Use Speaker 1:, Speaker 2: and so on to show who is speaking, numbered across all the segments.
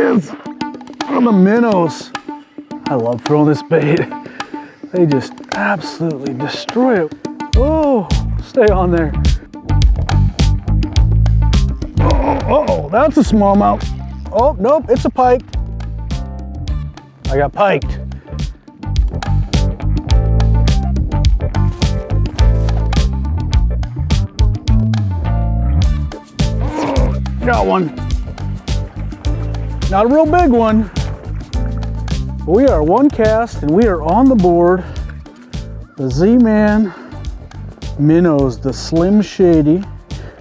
Speaker 1: is on the minnows. I love throwing this bait. They just absolutely destroy it. Oh, stay on there. Oh, that's a smallmouth. Oh, nope, it's a pike. I got piked. Got one. Not a real big one. But we are one cast and we are on the board. The Z-Man Minnowz, the slim shady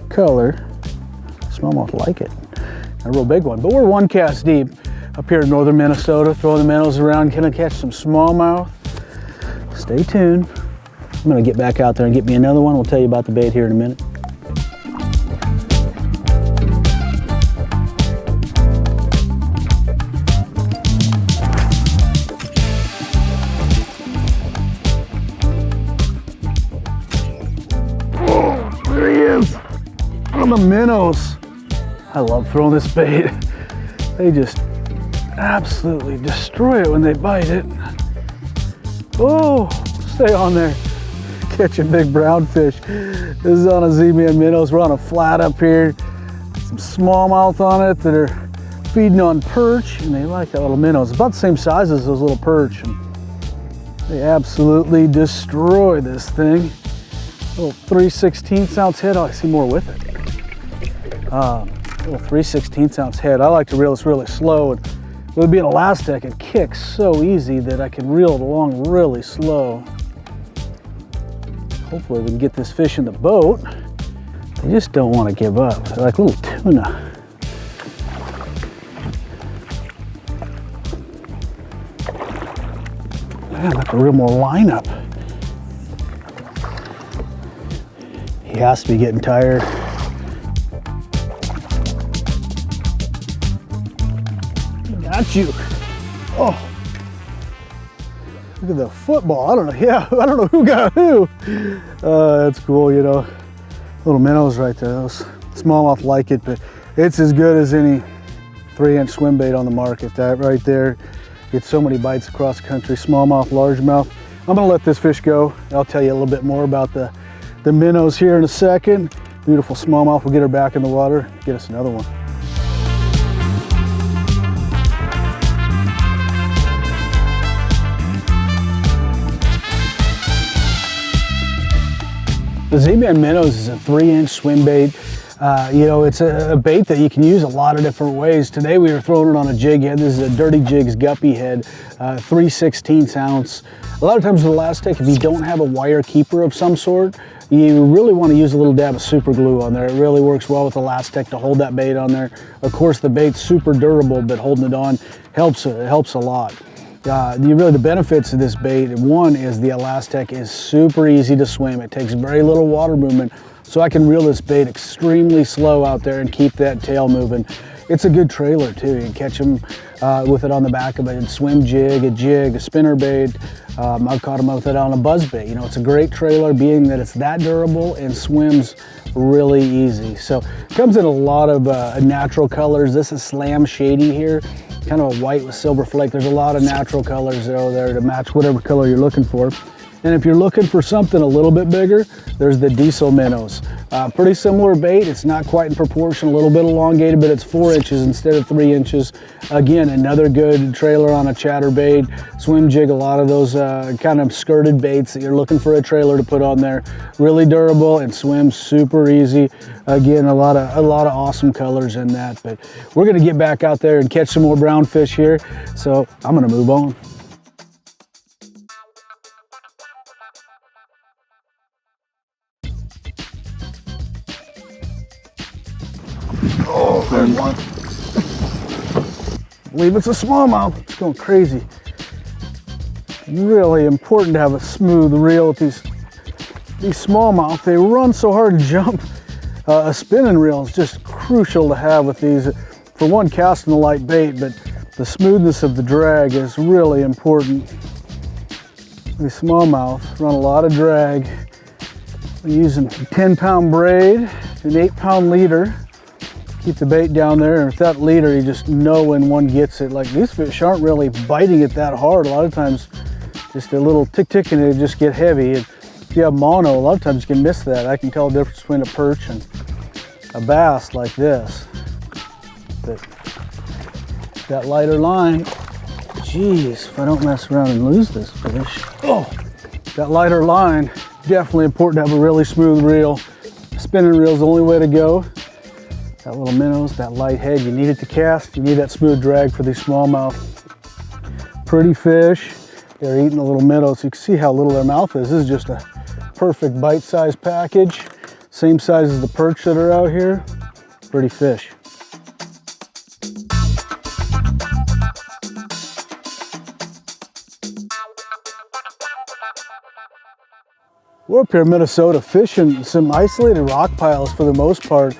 Speaker 1: color. Smallmouth like it. Not a real big one, but we're one cast deep up here in northern Minnesota, throwing the minnows around. Gonna catch some smallmouth. Stay tuned. I'm gonna get back out there and get me another one. We'll tell you about the bait here in a minute. There he is on the minnows. I love throwing this bait. They just absolutely destroy it when they bite it. Oh, stay on there. Catching big brown fish. This is on a Z-Man Minnowz. We're on a flat up here. Some smallmouth on it that are feeding on perch, and they like that little minnow. It's about the same size as those little perch. And they absolutely destroy this thing. Little 3/16 ounce head. Oh, I see more with it. Little 3/16 ounce head. I like to reel this really slow. And with it being elastic, it kicks so easy that I can reel it along really slow. Hopefully we can get this fish in the boat. They just don't want to give up. They're like little tuna. Man, I have to reel more line up. He has to be getting tired. Got you. Oh, look at the football. I don't know. Yeah, I don't know who got who. That's cool, you know. Little minnows right there. Those smallmouth like it, but it's as good as any 3-inch swim bait on the market. That right there gets so many bites across the country. Smallmouth, largemouth. I'm gonna let this fish go. I'll tell you a little bit more about the minnows here in a second. Beautiful smallmouth. We'll get her back in the water, get us another one. The Z-Man Minnowz is a 3-inch swim bait. You know, it's a bait that you can use a lot of different ways. Today we were throwing it on a jig head. This is a Dirty Jigs Guppy head, 3/16 ounce. A lot of times with elastic, if you don't have a wire keeper of some sort, you really want to use a little dab of super glue on there. It really works well with elastic to hold that bait on there. Of course, the bait's super durable, but holding it on helps a lot. Really the benefits of this bait, one is the elastic is super easy to swim. It takes very little water movement, so I can reel this bait extremely slow out there and keep that tail moving. It's a good trailer too. You can catch them with it on the back of a swim jig, a spinner bait. I've caught them with it on a buzz bait. You know, it's a great trailer being that it's that durable and swims really easy. So it comes in a lot of natural colors. This is Slam Shady here. Kind of a white with silver flake. There's a lot of natural colors that are there to match whatever color you're looking for. And if you're looking for something a little bit bigger, there's the Diesel Minnowz. Pretty similar bait. It's not quite in proportion, a little bit elongated, but it's 4 inches instead of 3 inches. Again, another good trailer on a chatterbait, swim jig, a lot of those kind of skirted baits that you're looking for a trailer to put on there. Really durable and swims super easy. Again, a lot of awesome colors in that. But we're gonna get back out there and catch some more brown fish here. So I'm gonna move on. Oh, there's one. I believe it's a smallmouth. It's going crazy. Really important to have a smooth reel with these smallmouth. They run so hard to jump. A spinning reel is just crucial to have with these. For one, casting a light bait, but the smoothness of the drag is really important. These smallmouth run a lot of drag. I'm using a 10-pound braid, an 8-pound leader. Keep the bait down there, and with that leader, you just know when one gets it. Like, these fish aren't really biting it that hard. A lot of times, just a little tick and they just get heavy. And if you have mono, a lot of times you can miss that. I can tell the difference between a perch and a bass like this. But that lighter line, geez, if I don't mess around and lose this fish. Oh, that lighter line, definitely important to have a really smooth reel. Spinning reel is the only way to go. That little minnows, that light head, you need it to cast. You need that smooth drag for these smallmouth. Pretty fish. They're eating the little minnows. You can see how little their mouth is. This is just a perfect bite-sized package. Same size as the perch that are out here. Pretty fish. We're up here in Minnesota fishing some isolated rock piles for the most part.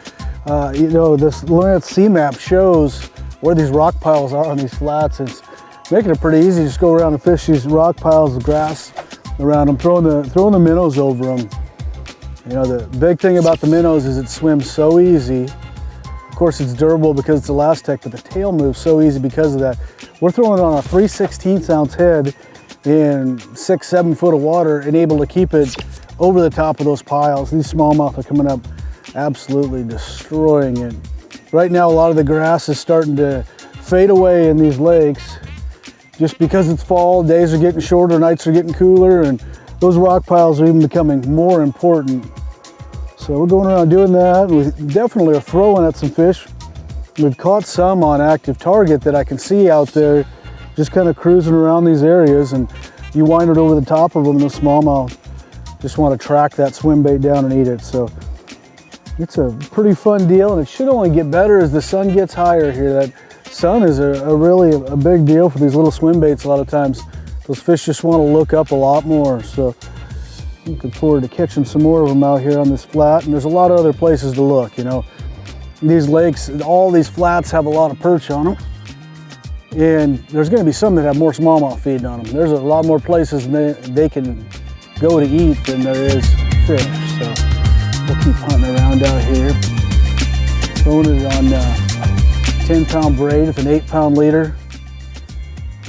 Speaker 1: You know, this Lawrence Sea map shows where these rock piles are on these flats. It's making it pretty easy. Just go around and fish these rock piles of grass around them, throwing the minnows over them. You know, the big thing about the minnows is it swims so easy. Of course, it's durable because it's Elastec, but the tail moves so easy because of that. We're throwing it on a 3/16 ounce head in 6-7 foot of water and able to keep it over the top of those piles. These smallmouth are coming up absolutely destroying it. Right now, a lot of the grass is starting to fade away in these lakes just because it's fall. Days are getting shorter, nights are getting cooler, and those rock piles are even becoming more important. So we're going around doing that. We definitely are throwing at some fish. We've caught some on active target that I can see out there just kind of cruising around these areas, and you wind it over the top of them, and the smallmouth just want to track that swim bait down and eat it. So it's a pretty fun deal, and it should only get better as the sun gets higher here. That sun is really a big deal for these little swim baits. A lot of times those fish just want to look up a lot more. So looking forward to catching some more of them out here on this flat. And there's a lot of other places to look. You know, these lakes, all these flats have a lot of perch on them, and there's going to be some that have more smallmouth feeding on them. There's a lot more places they can go to eat than there is fish. So we'll keep hunting around out here, throwing it on a 10-pound braid with an 8-pound leader,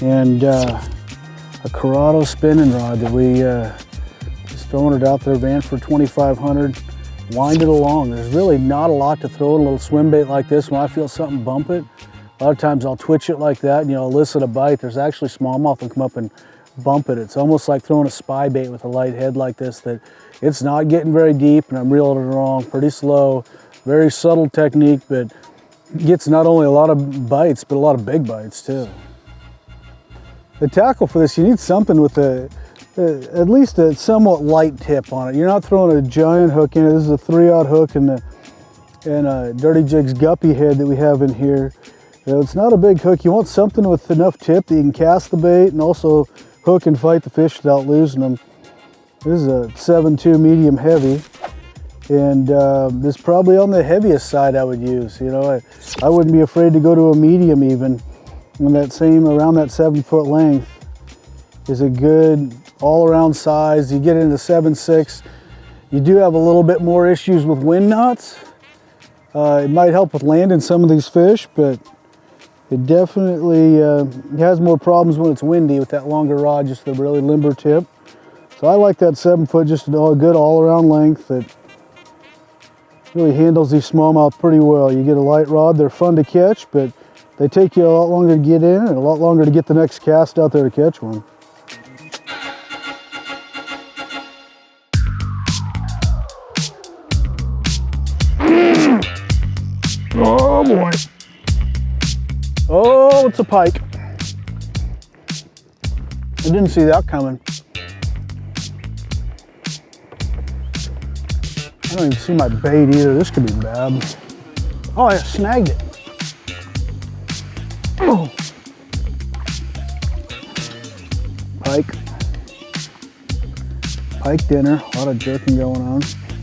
Speaker 1: and a Corrado spinning rod that we just throwing it out there, van for 2,500. Wind it along. There's really not a lot to throw in a little swim bait like this. When I feel something bump it, a lot of times I'll twitch it like that and, you know, elicit a bite. There's actually smallmouth that come up and bump it. It's almost like throwing a spy bait with a light head like this, that it's not getting very deep and I'm reeling it along pretty slow. Very subtle technique, but gets not only a lot of bites, but a lot of big bites too. The tackle for this, you need something with at least a somewhat light tip on it. You're not throwing a giant hook in it. This is a 3/0 hook and a Dirty Jigs Guppy head that we have in here. You know, it's not a big hook. You want something with enough tip that you can cast the bait and also hook and fight the fish without losing them. This is a 7.2 medium heavy, and this is probably on the heaviest side I would use. You know, I wouldn't be afraid to go to a medium even. And that same, around that 7 foot length is a good all-around size. You get into 7.6, you do have a little bit more issues with wind knots. It might help with landing some of these fish, but it definitely has more problems when it's windy with that longer rod, just a really limber tip. So I like that 7 foot, just a good all-around length that really handles these smallmouth pretty well. You get a light rod, they're fun to catch, but they take you a lot longer to get in and a lot longer to get the next cast out there to catch one. Oh boy. Oh, it's a pike. I didn't see that coming. I don't even see my bait either. This could be bad. Oh, I snagged it. Oh. Pike. Pike dinner. A lot of jerking going on.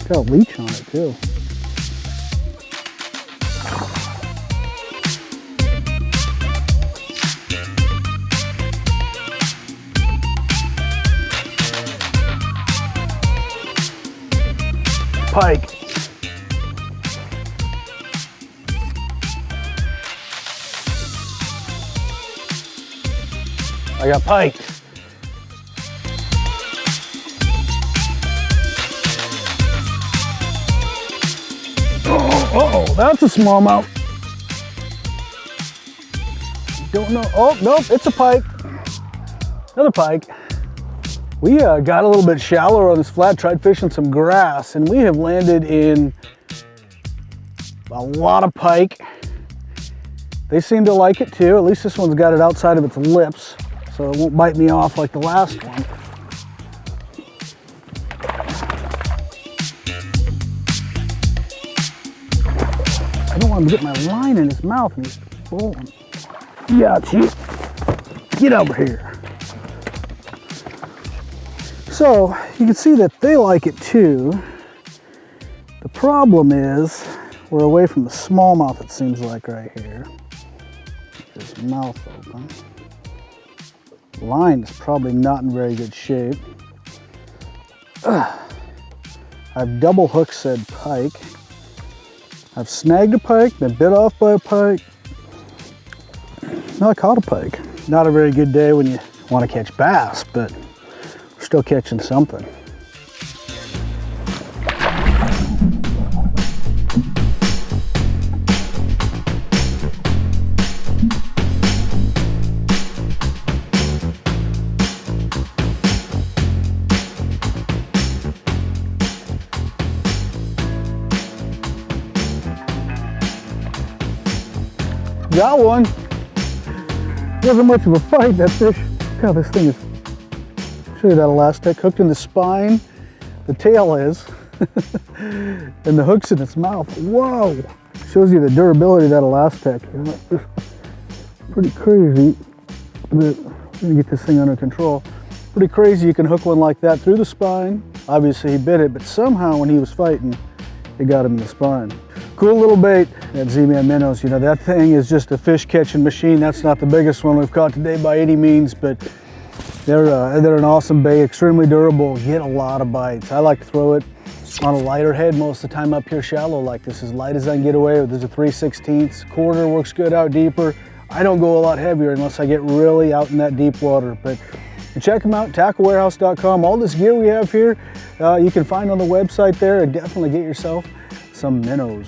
Speaker 1: Got a leech on it too. Pike. I got pike. Oh, that's a smallmouth. Don't know. Oh, nope, it's a pike. Another pike. We got a little bit shallower on this flat, tried fishing some grass, and we have landed in a lot of pike. They seem to like it too. At least this one's got it outside of its lips, so it won't bite me off like the last one. I don't want him to get my line in his mouth and he's pulling. Yeah, chief. Get over here. So you can see that they like it too. The problem is we're away from the smallmouth, it seems like, right here. Get his mouth open. Line is probably not in very good shape. I've double hook said pike. I've snagged a pike, been bit off by a pike. No, I caught a pike. Not a very good day when you want to catch bass, but we're still catching something. Got one. Wasn't much of a fight, that fish. Look how this thing is. Show you that elastic hooked in the spine. The tail is. And the hook's in its mouth. Whoa! Shows you the durability of that elastic. It's pretty crazy. But let me get this thing under control. Pretty crazy you can hook one like that through the spine. Obviously he bit it, but somehow when he was fighting, it got him in the spine. Cool little bait, that Z-Man Minnowz. You know, that thing is just a fish catching machine. That's not the biggest one we've caught today by any means, but they're an awesome bait, extremely durable, get a lot of bites. I like to throw it on a lighter head most of the time up here shallow like this, as light as I can get away with. There's a 3/16. Quarter works good out deeper. I don't go a lot heavier unless I get really out in that deep water, but check them out, tacklewarehouse.com. All this gear we have here, you can find on the website there, and definitely get yourself some minnows.